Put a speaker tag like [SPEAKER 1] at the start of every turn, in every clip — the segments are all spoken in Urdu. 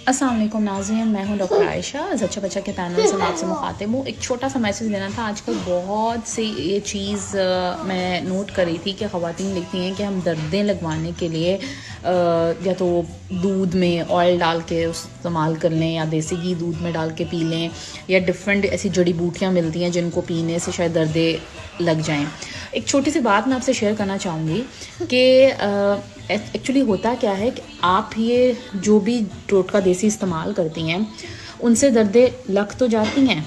[SPEAKER 1] السلام علیکم ناظرین، میں ہوں ڈاکٹر عائشہ زچہ بچہ کے پینل سے میں آپ سے مخاطب ہوں۔ ایک چھوٹا سا میسیج دینا تھا۔ آج کل بہت سی یہ چیز میں نوٹ کر رہی تھی کہ خواتین لکھتی ہیں کہ ہم دردیں لگوانے کے لیے یا تو دودھ میں آئل ڈال کے استعمال کر لیں یا دیسی گھی دودھ میں ڈال کے پی لیں، یا ڈفرینٹ ایسی جڑی بوٹیاں ملتی ہیں جن کو پینے سے شاید دردیں لگ جائیں۔ ایک چھوٹی سی بات میں آپ سے شیئر کرنا چاہوں گی کہ ایکچولی ہوتا کیا ہے کہ آپ یہ جو بھی ٹوٹکا دیسی استعمال کرتی ہیں ان سے دردیں لگ تو جاتی ہیں،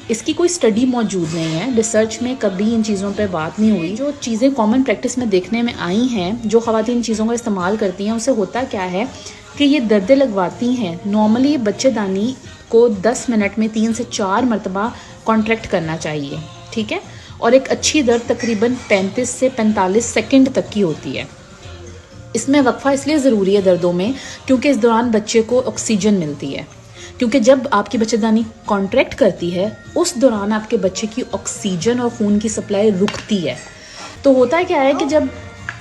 [SPEAKER 1] اس کی کوئی اسٹڈی موجود نہیں ہے، ریسرچ میں کبھی ان چیزوں پہ بات نہیں ہوئی۔ جو چیزیں کامن پریکٹس میں دیکھنے میں آئی ہیں، جو خواتین ان چیزوں کا استعمال کرتی ہیں، اس سے ہوتا کیا ہے کہ یہ دردیں لگواتی ہیں۔ نارملی بچے دانی کو 10 منٹ میں 3 سے 4 مرتبہ کانٹریکٹ کرنا چاہیے، ٹھیک ہے، اور ایک اچھی درد تقریباً 35 سے 45 سیکنڈ تک کی ہوتی ہے۔ اس میں وقفہ اس لیے ضروری ہے دردوں میں کیونکہ اس دوران بچے کو آکسیجن ملتی ہے، کیونکہ جب آپ کی بچہ دانی کانٹریکٹ کرتی ہے اس دوران آپ کے بچے کی آکسیجن اور خون کی سپلائی رکتی ہے۔ تو ہوتا کیا ہے کہ جب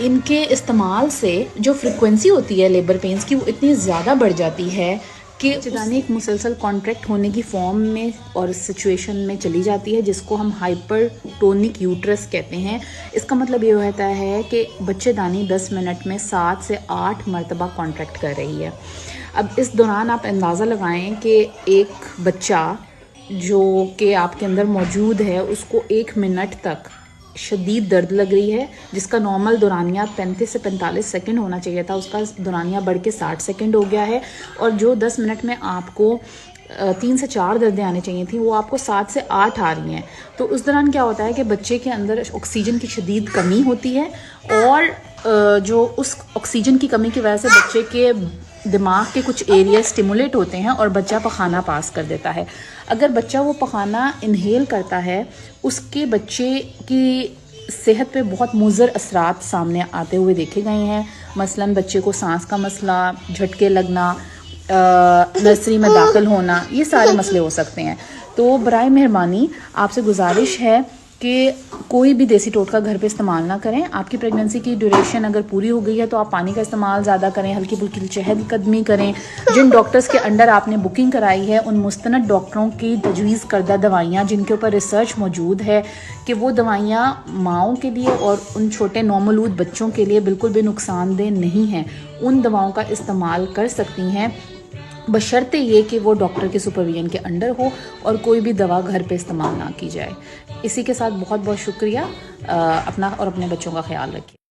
[SPEAKER 1] ان کے استعمال سے جو فریکوینسی ہوتی ہے لیبر پینز کی وہ اتنی زیادہ بڑھ جاتی ہے کہ بچہ دانی ایک مسلسل کانٹریکٹ ہونے کی فارم میں اور سچویشن میں چلی جاتی ہے، جس کو ہم ہائپر ٹونک یوٹرس کہتے ہیں۔ اس کا مطلب یہ ہوتا ہے کہ بچے دانی 10 منٹ میں 7 سے 8 مرتبہ کانٹریکٹ کر رہی ہے۔ اب اس دوران آپ اندازہ لگائیں کہ ایک بچہ جو کہ آپ کے اندر موجود ہے اس کو 1 منٹ تک شدید درد لگ رہی ہے، جس کا نارمل دورانیہ 35 سے 45 سیکنڈ ہونا چاہیے تھا، اس کا دورانیہ بڑھ کے 60 سیکنڈ ہو گیا ہے، اور جو 10 منٹ میں آپ کو 3 سے 4 دردیں آنی چاہیے تھیں وہ آپ کو 7 سے 8 آ رہی ہیں۔ تو اس دوران کیا ہوتا ہے کہ بچے کے اندر آکسیجن کی شدید کمی ہوتی ہے، اور جو اس آکسیجن کی کمی کی وجہ سے بچے کے دماغ کے کچھ ایریا اسٹیمولیٹ ہوتے ہیں اور بچہ پخانہ پاس کر دیتا ہے۔ اگر بچہ وہ پخانہ انہیل کرتا ہے، اس کے بچے کی صحت پہ بہت مضر اثرات سامنے آتے ہوئے دیکھے گئے ہیں۔ مثلاً بچے کو سانس کا مسئلہ، جھٹکے لگنا، نرسری میں داخل ہونا، یہ سارے مسئلے ہو سکتے ہیں۔ تو برائے مہربانی آپ سے گزارش ہے کہ کوئی بھی دیسی ٹوٹکا گھر پہ استعمال نہ کریں۔ آپ کی پریگننسی کی ڈیوریشن اگر پوری ہو گئی ہے تو آپ پانی کا استعمال زیادہ کریں، ہلکی پھلکی چہل قدمی کریں۔ جن ڈاکٹرز کے انڈر آپ نے بکنگ کرائی ہے ان مستند ڈاکٹروں کی تجویز کردہ دوائیاں جن کے اوپر ریسرچ موجود ہے کہ وہ دوائیاں ماؤں کے لیے اور ان چھوٹے نومولود بچوں کے لیے بالکل بھی نقصان دہ نہیں ہیں، ان دواؤں کا استعمال کر سکتی ہیں، بشرطے یہ کہ وہ ڈاکٹر کے سپرویژن کے انڈر ہو اور کوئی بھی دوا گھر پہ استعمال نہ کی جائے۔ اسی کے ساتھ بہت بہت شکریہ۔ اپنا اور اپنے بچوں کا خیال رکھیے۔